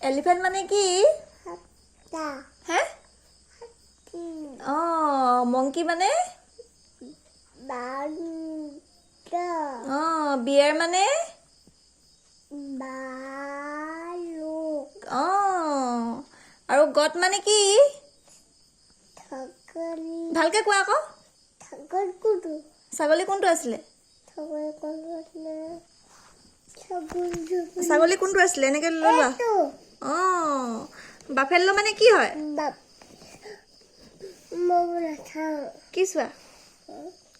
elephant মানে কি হে মংকি মানে বিয়াৰ মানে আৰু গট মানে কি ভালকে কোৱা আকৌ ছাগলী কোনটো আছিলে ছাগলী কোনটো আছিলে এনেকে লৈ লোৱা বাফেল্লো মানে কি হয় কি চোৱা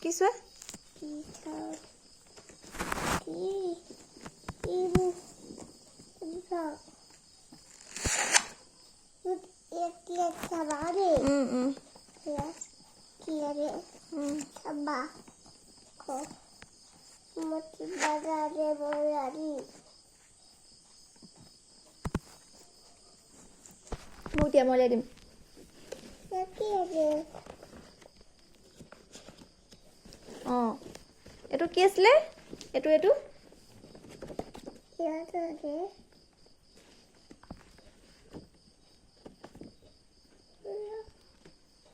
কি চোৱা মোক দিয়া মই দিম এইটো কি আছিলে এইটো এইটো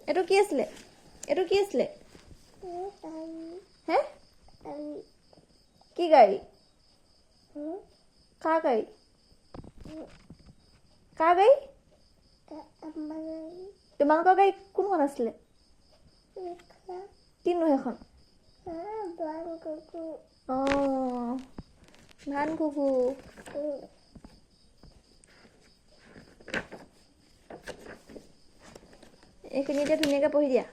এইটো কি আছিলে এইটো কি আছিলে হে কি গাড়ী কাৰ গাড়ী কাৰ গাড়ী তোমালোকৰ গাড়ী কোনখন আছিলে কিনো সেইখন ভান কুকু এইখিনি এতিয়া ধুনীয়াকৈ পঢ়ি দিয়া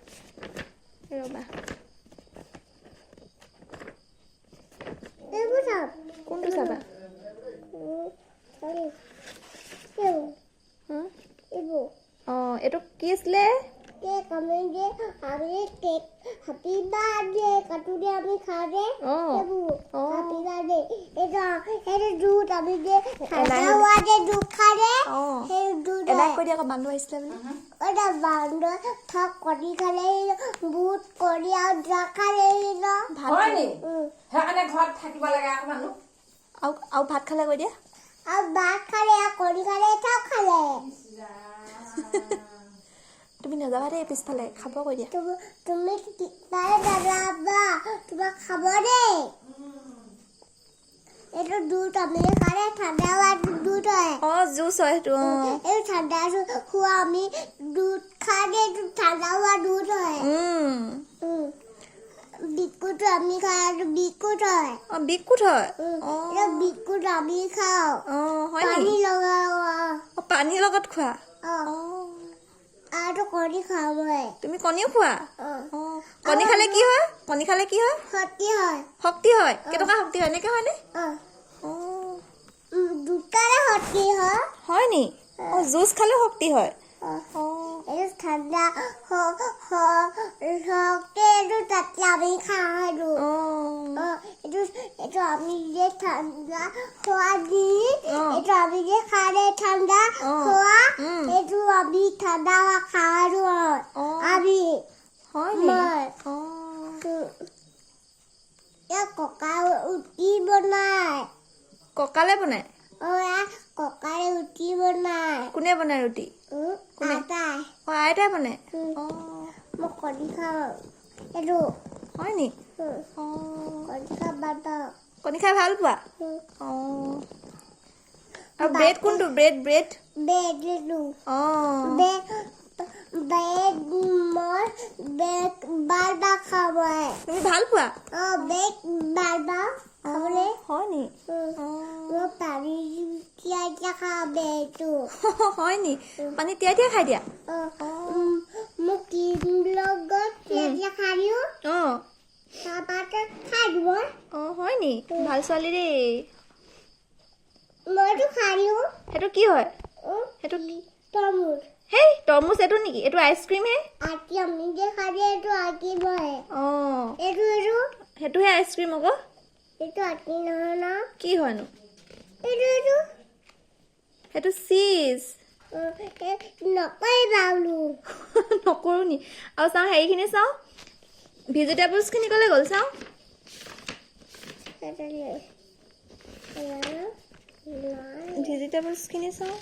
ৰ'বা কোনটো চাবা এইটো কি আছিলে বান্দৰ আহিছিলে আৰু ভাত খালে কৈ দিয়া তুমি নাযাবা দেই পিছফালে খাব কৈ দিয়া তুমি তোমাক খাব দেই এইটো দুধ আমি খালে ঠাণ্ডা দুধ হয় জুচ হয় সেইটো এই ঠাণ্ডা খোৱা আমি দুধ খালে ঠাণ্ডা হোৱা দুধ হয় বিকুট আমি খাওঁ বিকুট হয় বিকুট হয় বিকুট আমি খাওঁ পানী লগত খোৱা আৰু কণী খাওঁ মই তুমি কণীও খোৱা কণী খালে কি হয় কণী খালে কি হয় শক্তি হয় কেইটকা শক্তি হয় এনেকে হয়নে দুটাৰে শক্তি হয় হয় নি জুচ খালে শক্তি হয় এইটো ঠাণ্ডা তাতে আমি খাওঁ এইটো আমি যে ঠাণ্ডা খোৱা দি এইটো আমি যে খালে ঠাণ্ডা খোৱা এইটো আমি ঠাণ্ডা খাওঁ আমি ককা উঠি বনাই ককালে বনাই ককাৰে ৰুটি বনাই কোনে বনাই ৰুটি আইতাই বনাই মই কণী খাওঁ এইটো হয় নি কণী খাই ভাল কণী খাই ভাল পোৱা আৰু ব্ৰেড কোনটো ব্ৰেড ব্ৰেড মই বাৰ খাওঁ মই তুমি ভাল পোৱা ব্ৰেড বাৰ খাবলৈ হয় নি মই পানী তিয়াই খাওঁ ব্ৰেডটো হয় নি পানী তিয়াই তিয়াই খাই দিয়া মোক ক্ৰীম লগত তিয়াই খাই দিওঁ তাৰপৰা খাই দিব হয় নি ভাল ছোৱালী দেই মইতো খাই দিওঁ সেইটো কি হয় সেইটো তৰমুজ হেই তৰমুজ এইটো নেকি এইটো আইচক্ৰীম হে আমি যে খাই দিয়ে এইটো আঁকি বহে এইটো সেইটোহে আইচক্ৰীম আকৌ এইটো আঁকি নহয় ন কি হয়নো এইটো সেইটো চিজ নকৰিবা বোলো নকৰো নি আৰু চাওঁ হেৰিখিনি চাওঁ ভেজিটেবলছখিনি ক'লে গ'ল চাওঁ ভেজিটেবলছখিনি চাওঁ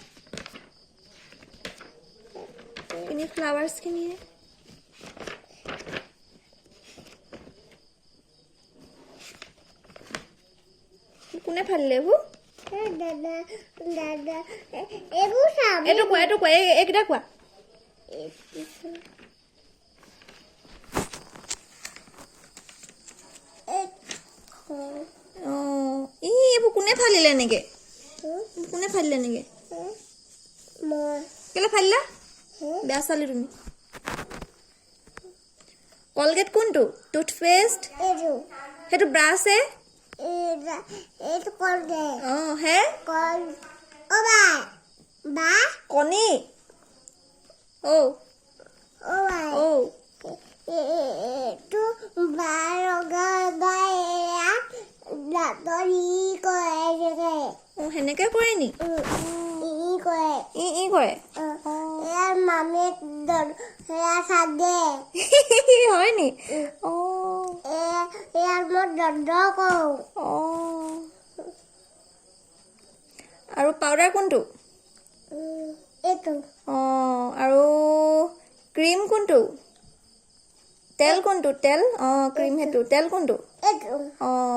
এইখিনি ফ্লাৱাৰ্ছখিনিয়ে কোনে ফালিলে এইবোৰ এইটো কোৱা এইকেইটা কোৱা এইবোৰ কোনে ফালিলে এনেকে কোনে ফালিলে এনেকে কেলে ফালিলা বেয়া ছোৱালী তুমি কলগেট কোনটো টুথপেষ্ট সেইটো ব্ৰাছহে হে কণী সেনেকে কৰে নি ই কৰে হয় নি আৰু পাউডাৰ কোনটো আৰু ক্ৰীম কোনটো তেল কোনটো তেল ক্ৰীম সেইটো তেল কোনটো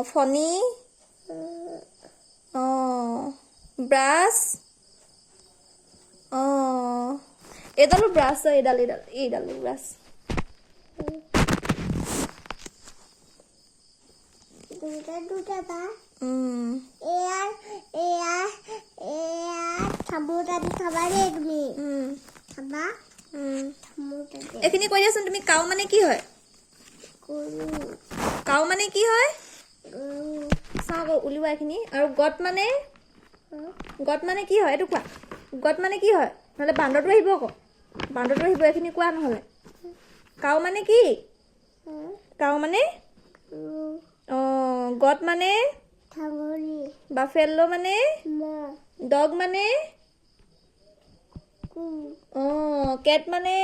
ফণী ব্ৰাছ এইডালো ব্ৰাছ এইডালো ব্ৰাছ এইখিনি কৈ দিয়াচোন তুমি কাউ মানে কি হয় কাউ মানে কি হয় চাওঁ আকৌ উলিওৱা এইখিনি আৰু গট মানে কি হয় এইটো কোৱা গট মানে কি হয় নহ'লে বান্দৰটো আহিব আকৌ বান্দৰটো আহিব এইখিনি কোৱা নহ'লে কাউ মানে কি কাউ মানে গট মানে বাফেল্লো মানে ডগ মানে কেট মানে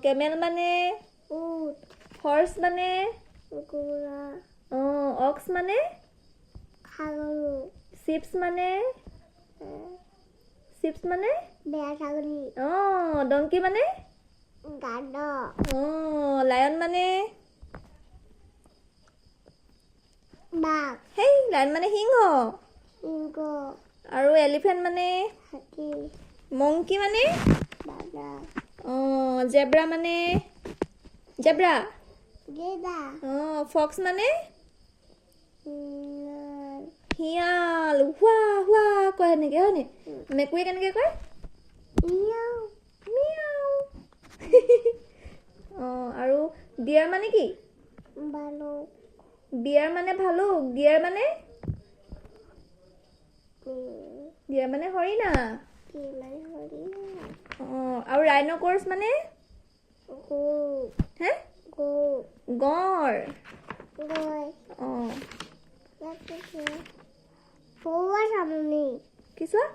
কেমেল মানে হৰ্চ মানে অক্স মানে চিপছ মানে ডংকি মানে লায়ন মানে হেই লায়ন মানে সিংহ আৰু এলিফেণ্ট মানে মংকি মানে জেব্ৰা মানে জেব্ৰা ফক্স মানে শিয়াল হুৱা হুৱা কয় এনেকে হয়নে মেকুৰী কেনেকে কয় আৰু ডিয়াৰ মানে কি বিয়াৰ মানে ভালুক ডিয়াৰ মানে হৰিণা আৰু ৰাইন'কৰ্ছ মানে হে গঁড় কি চোৱা